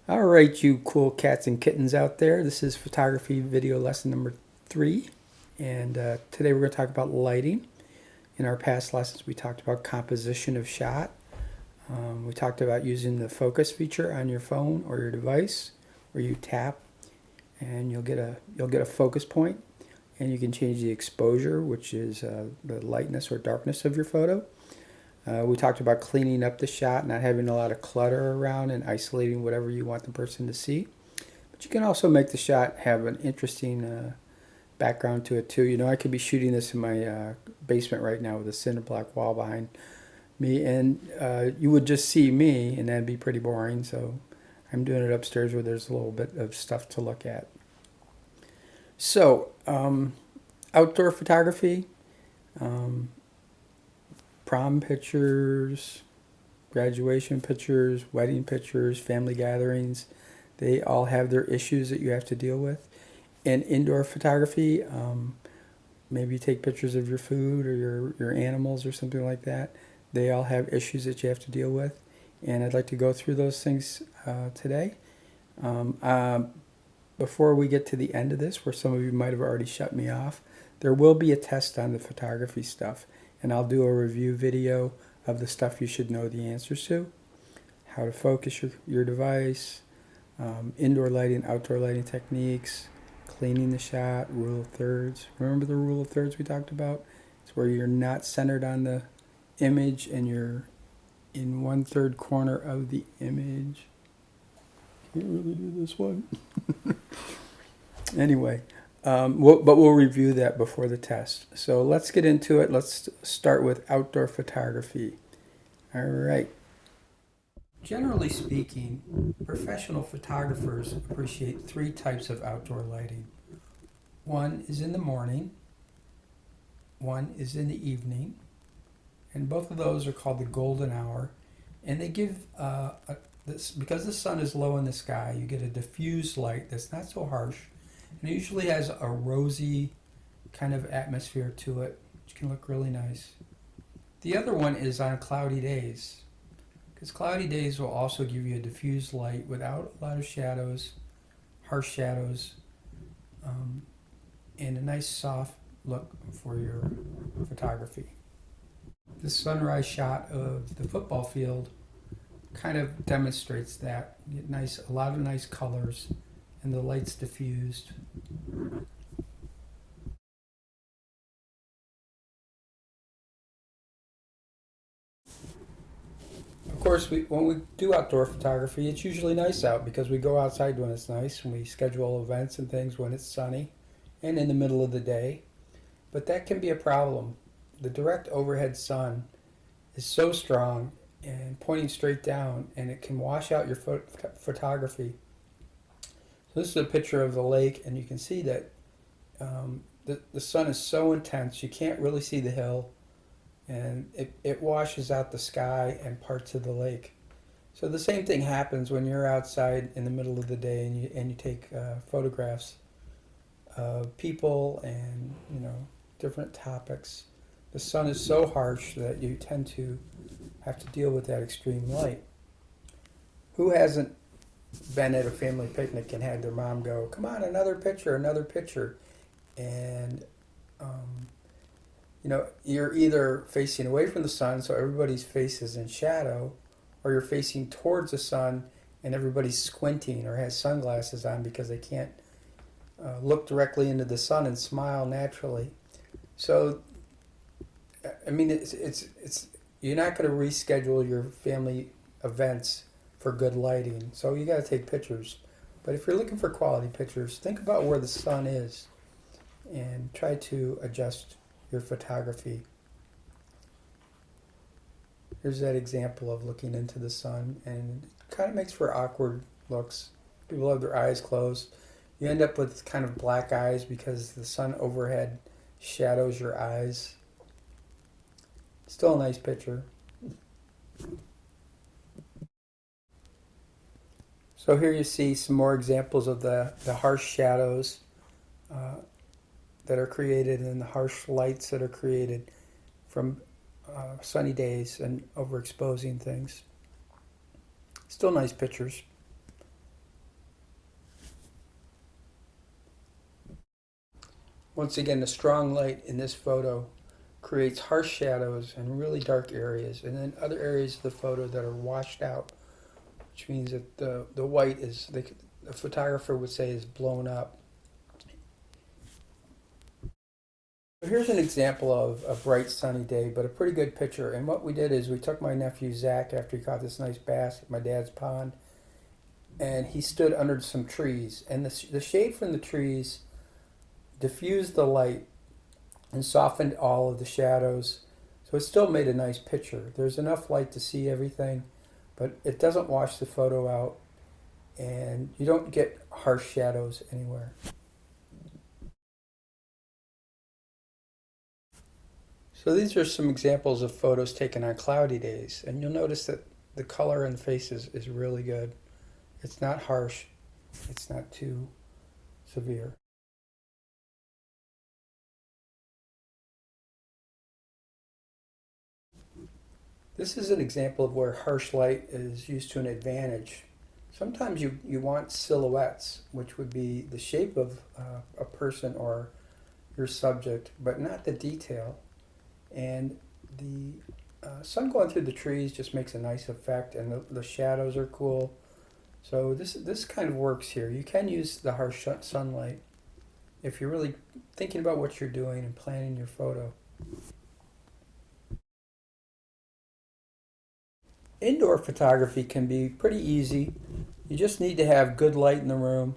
All right, you cool cats and kittens out there. This is photography video lesson number 3. And today we're going to talk about lighting. In our past lessons, we talked about composition of shot. We talked about using the focus feature on your phone or your device, where you tap and you'll get a focus point, and you can change the exposure, which is the lightness or darkness of your photo. We talked about cleaning up the shot, not having a lot of clutter around, and isolating whatever you want the person to see. But you can also make the shot have an interesting background to it too. You know, I could be shooting this in my basement right now with a cinder block wall behind me, and you would just see me, and that'd be pretty boring. So I'm doing it upstairs where there's a little bit of stuff to look at. So outdoor photography, um, prom pictures, graduation pictures, wedding pictures, family gatherings, they all have their issues that you have to deal with. And indoor photography, maybe you take pictures of your food or your animals or something like that. They all have issues that you have to deal with. And I'd like to go through those things today. Um, uh, Before we get to the end of this, where some of you might have already shut me off, there will be a test on the photography stuff. And I'll do a review video of the stuff you should know the answers to. How to focus your device, indoor lighting, outdoor lighting techniques, cleaning the shot, rule of thirds. Remember the rule of thirds we talked about? It's where you're not centered on the image and you're in 1/3 corner of the image. Can't really do this one. Anyway, but we'll review that before the test. So let's get into it. Let's start with outdoor photography. All right. Generally speaking, professional photographers appreciate 3 types of outdoor lighting. One is in the morning, one is in the evening, and both of those are called the golden hour. And they give this, because the sun is low in the sky, you get a diffused light that's not so harsh, and it usually has a rosy kind of atmosphere to it, which can look really nice. The other one is on cloudy days, because cloudy days will also give you a diffused light without a lot of shadows, harsh shadows, um, and a nice soft look for your photography. The sunrise shot of the football field kind of demonstrates that. You get a lot of nice colors, and the light's diffused. Of course, when we do outdoor photography, it's usually nice out because we go outside when it's nice, and we schedule events and things when it's sunny and in the middle of the day. But that can be a problem. The direct overhead sun is so strong and pointing straight down, and it can wash out your photography. So this is a picture of the lake, and you can see that the sun is so intense you can't really see the hill, and it washes out the sky and parts of the lake. So the same thing happens when you're outside in the middle of the day and you take photographs of people and different topics. The sun is so harsh that you tend to have to deal with that extreme light. Who hasn't been at a family picnic and had their mom go, "Come on, another picture, another picture," and um, you're either facing away from the sun, so everybody's face is in shadow, or you're facing towards the sun and everybody's squinting or has sunglasses on because they can't look directly into the sun and smile naturally. So, I mean, it's you're not going to reschedule your family events for good lighting, so you got to take pictures. But if you're looking for quality pictures, think about where the sun is and try to adjust your photography. Here's that example of looking into the sun, and it kind of makes for awkward looks. People have their eyes closed. You end up with kind of black eyes because the sun overhead shadows your eyes. Still a nice picture. So here you see some more examples of the harsh shadows uh, that are created and the harsh lights that are created from sunny days and overexposing things. Still nice pictures. Once again, the strong light in this photo creates harsh shadows and really dark areas, and then other areas of the photo that are washed out, which means that the white is, the photographer would say, is blown up. Here's an example of a bright sunny day, but a pretty good picture. And what we did is we took my nephew Zach after he caught this nice bass at my dad's pond, and he stood under some trees, and the shade from the trees diffused the light and softened all of the shadows, so it still made a nice picture. There's enough light to see everything, but it doesn't wash the photo out, and you don't get harsh shadows anywhere. So these are some examples of photos taken on cloudy days, and you'll notice that the color in the face is really good. It's not harsh, it's not too severe. This is an example of where harsh light is used to an advantage. Sometimes you want silhouettes, which would be the shape of a person or your subject, but not the detail. And the sun going through the trees just makes a nice effect, and the shadows are cool. So this kind of works here. You can use the harsh sunlight if you're really thinking about what you're doing and planning your photo. Indoor photography can be pretty easy. You just need to have good light in the room.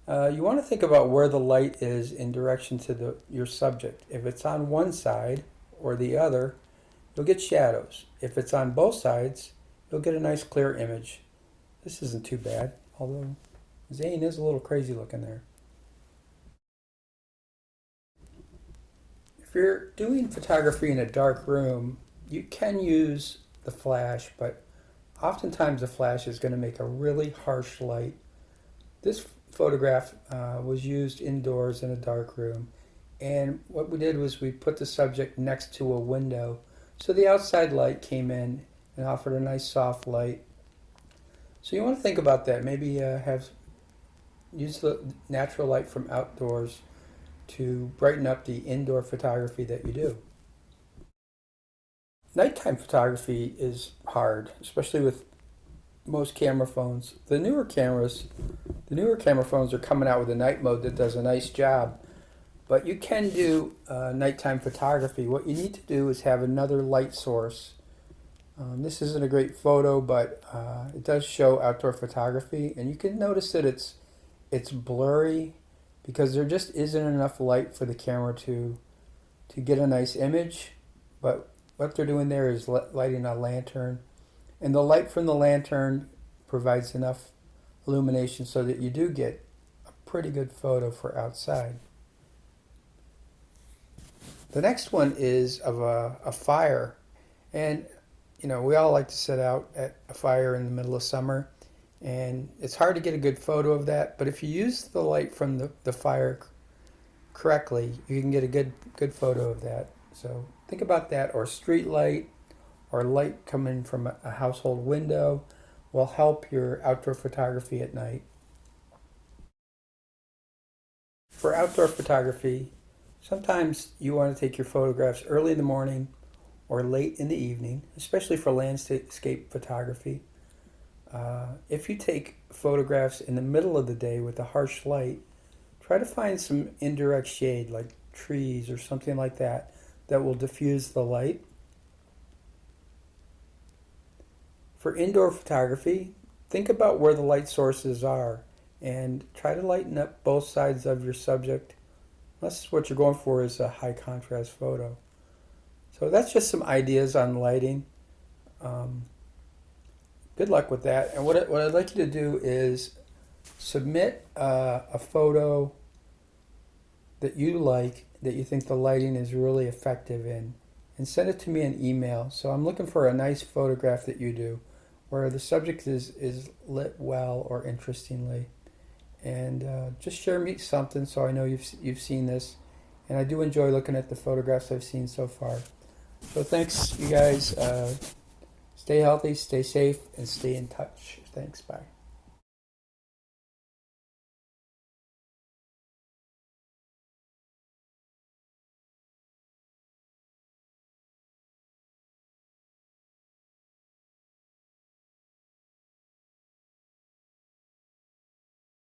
You want to think about where the light is in direction to your subject. If it's on one side or the other, you'll get shadows. If it's on both sides, you'll get a nice clear image. This isn't too bad, although Zane is a little crazy looking there. If you're doing photography in a dark room, you can use the flash, but oftentimes the flash is going to make a really harsh light. This photograph was used indoors in a dark room, and what we did was we put the subject next to a window, so the outside light came in and offered a nice soft light. So you want to think about that. Maybe use the natural light from outdoors to brighten up the indoor photography that you do. Nighttime photography is hard, especially with most camera phones. The newer camera phones are coming out with a night mode that does a nice job, but you can do nighttime photography. What you need to do is have another light source. This isn't a great photo, but it does show outdoor photography, and you can notice that it's blurry because there just isn't enough light for the camera to get a nice image. But what they're doing there is lighting a lantern, and the light from the lantern provides enough illumination so that you do get a pretty good photo for outside. The next one is of a fire, and we all like to sit out at a fire in the middle of summer, and it's hard to get a good photo of that, but if you use the light from the fire correctly, you can get a good photo of that. So think about that, or street light, or light coming from a household window will help your outdoor photography at night. For outdoor photography, sometimes you want to take your photographs early in the morning or late in the evening, especially for landscape photography. If you take photographs in the middle of the day with a harsh light, try to find some indirect shade like trees or something like that will diffuse the light. For indoor photography, think about where the light sources are and try to lighten up both sides of your subject, unless what you're going for is a high contrast photo. So that's just some ideas on lighting. Good luck with that. And what I'd like you to do is submit a photo that you like, that you think the lighting is really effective in, and send it to me in email. So I'm looking for a nice photograph that you do where the subject is lit well or interestingly. And just share me something so I know you've seen this. And I do enjoy looking at the photographs I've seen so far. So thanks, you guys. Stay healthy, stay safe, and stay in touch. Thanks, bye.